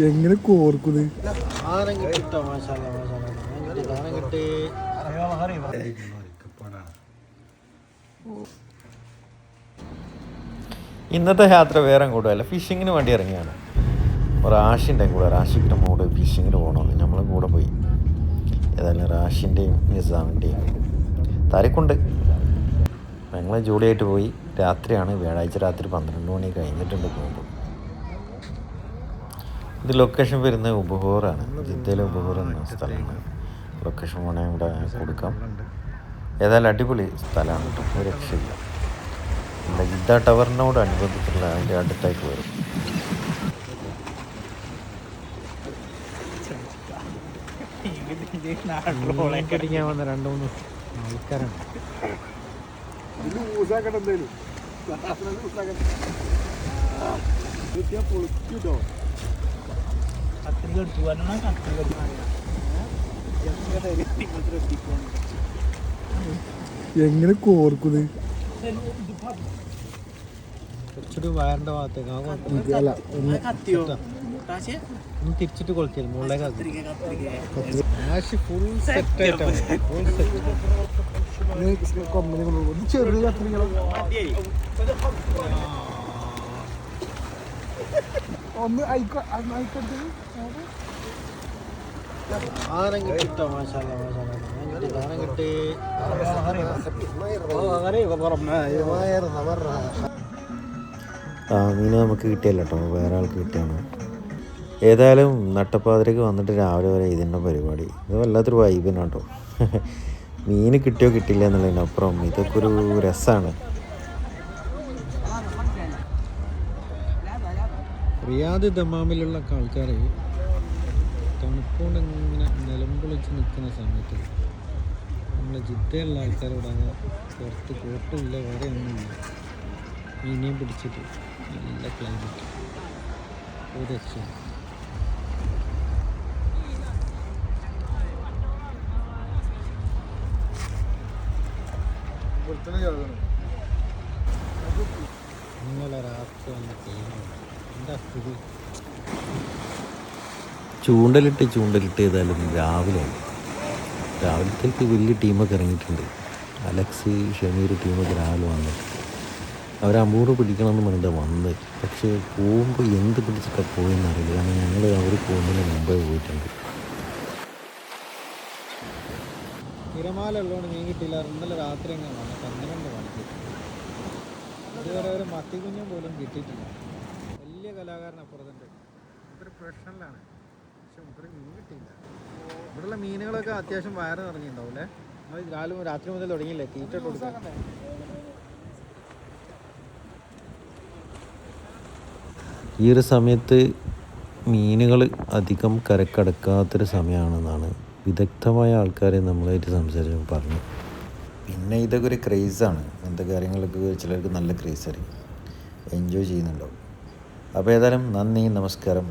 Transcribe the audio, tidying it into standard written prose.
എങ്ങനെ കോർക്കുന്നത് ഇന്നത്തെ യാത്ര വേറെ കൂടുതലല്ല, ഫിഷിങ്ങിന് വേണ്ടി ഇറങ്ങിയാണ്. റാഷിൻ്റെ കൂടെ, റാഷിക്കിൻ്റെ മോഡ് ഫിഷിങ്ങിന് പോകണമെന്ന് നമ്മളും കൂടെ പോയി. ഏതായാലും റാഷിൻ്റെയും നിസാമിൻ്റെയും താരിക്കുണ്ട്. ഞങ്ങൾ ജോലിയായിട്ട് പോയി. രാത്രിയാണ്, വ്യാഴാഴ്ച രാത്രി 12 മണി കഴിഞ്ഞിട്ടുണ്ട് പോകുമ്പോൾ. ഇത് ലൊക്കേഷൻ വരുന്നത് ഉബഹൂറാണ്, ജിദ്ദയിലെ ഉബഹൂർ എന്ന സ്ഥലമാണ്. ലൊക്കേഷൻ വേണേൽ ഇവിടെ കൊടുക്കാം. ഏതായാലും അടിപൊളി സ്ഥലമാണ് കേട്ടോ, ഒരു രക്ഷയില്ല. നമ്മുടെ ജിദ്ദ ടവറിനോട് അനുബന്ധിച്ചുള്ള അതിൻ്റെ അടുത്തായിട്ട് വരും. അടിക്കാൻ വന്ന 2-3 ആൾക്കാരാണ്. എങ്ങനെ കോർക്കുന്നത് കുറച്ചൊരു വയറിന്റെ ഭാഗത്തേക്ക് അല്ല ഒന്ന് തിരിച്ചിട്ട് കൊളുത്തിയത് മുകളിലേക്ക് ഫുൾ സെറ്റ് ആയിട്ടാണ്. ഫുൾ സെറ്റ് ചെറിയ കത്രികളോ ഒന്ന് ആയിക്കോട്ടെ. ആനം കിട്ടോ, മാഷാഅല്ലാ മാഷാഅല്ലാ ആനം കിട്ടി. മീൻ നമുക്ക് കിട്ടിയല്ലോ കേട്ടോ, വേറെ ആൾക്ക് കിട്ടിയാണ്. ഏതായാലും നട്ടപ്പാതിരക്ക് വന്നിട്ട് രാവിലെ വരെ ഇതിൻ്റെ പരിപാടി. ഇത് വല്ലാത്തൊരു വൈബിനാണ് കേട്ടോ. മീൻ കിട്ടിയോ കിട്ടില്ല എന്നുള്ളതിനപ്പുറം ഇതൊക്കെ ഒരു രസമാണ്. റിയാദ് ദമാമിലുള്ള ആൾക്കാർ തണുപ്പുകൊണ്ട് ഇങ്ങനെ നിലമ്പൊളിച്ച് നിൽക്കുന്ന സമയത്ത് നമ്മളെ ജിദ്ദയുള്ള ആൾക്കാരോട് അങ്ങ് പുറത്ത് കോട്ടുമില്ല, വേറെ ഒന്നുമില്ല, മീനെയും പിടിച്ചിട്ട് നല്ല ക്ലൈമറ്റ്, ഒരു രക്ഷയാണ്. ഇന്നലെ രാത്രി വന്ന ടീമാണ് എന്താ സ്ഥിതി. ചൂണ്ടലിട്ട് ഏതായാലും രാവിലത്തേക്ക് വലിയ ടീമൊക്കെ ഇറങ്ങിയിട്ടുണ്ട്. അലക്സ്, ഷമീർ ടീമൊക്കെ രാവിലെ വന്നിട്ട് അവർ അമ്പൂറ് പിടിക്കണമെന്ന് പറഞ്ഞിട്ട് വന്ന്. പക്ഷേ പോകുമ്പോൾ എന്ത് പിടിച്ചിട്ടാണ് പോയെന്നറിയില്ല. കാരണം ഞങ്ങൾ അവർ പോകുന്നതിന് മുമ്പേ പോയിട്ടുണ്ട്. തിരമാല ഉള്ളതുകൊണ്ട് മീൻ കിട്ടിയില്ല. ഇന്നലെ രാത്രി എങ്ങനെ വന്നു 12 മണിക്ക്. ഇതുവരെ ഒരു മത്തിക്കുഞ്ഞും പോലും കിട്ടിയിട്ടില്ല. വലിയ കലാകാരനപ്പുറത്തുണ്ട്, ഇതൊരു പ്രൊഫഷണലാണ്. പക്ഷെ ഇവർ മീൻ കിട്ടിയില്ല. ഇവിടെയുള്ള മീനുകളൊക്കെ അത്യാവശ്യം വയറ് നിറഞ്ഞിട്ടുണ്ടാവും അല്ലേ? നമ്മൾ രാത്രി മുതൽ തുടങ്ങിയില്ലേ തീറ്റ കൊടുക്കാൻ. ഈ ഒരു സമയത്ത് മീനുകൾ അധികം കരക്കടക്കാത്തൊരു സമയമാണെന്നാണ് വിദഗ്ധമായ ആൾക്കാരെ നമ്മളായിട്ട് സംസാരിച്ച് പറഞ്ഞു. പിന്നെ ഇതൊക്കെ ഒരു ക്രേസാണ്. ഇങ്ങനത്തെ കാര്യങ്ങളൊക്കെ ചിലർക്ക് നല്ല ക്രേസായിരിക്കും, എൻജോയ് ചെയ്യുന്നുണ്ടാവും. അപ്പോൾ ഏതായാലും നന്ദി, നമസ്കാരം.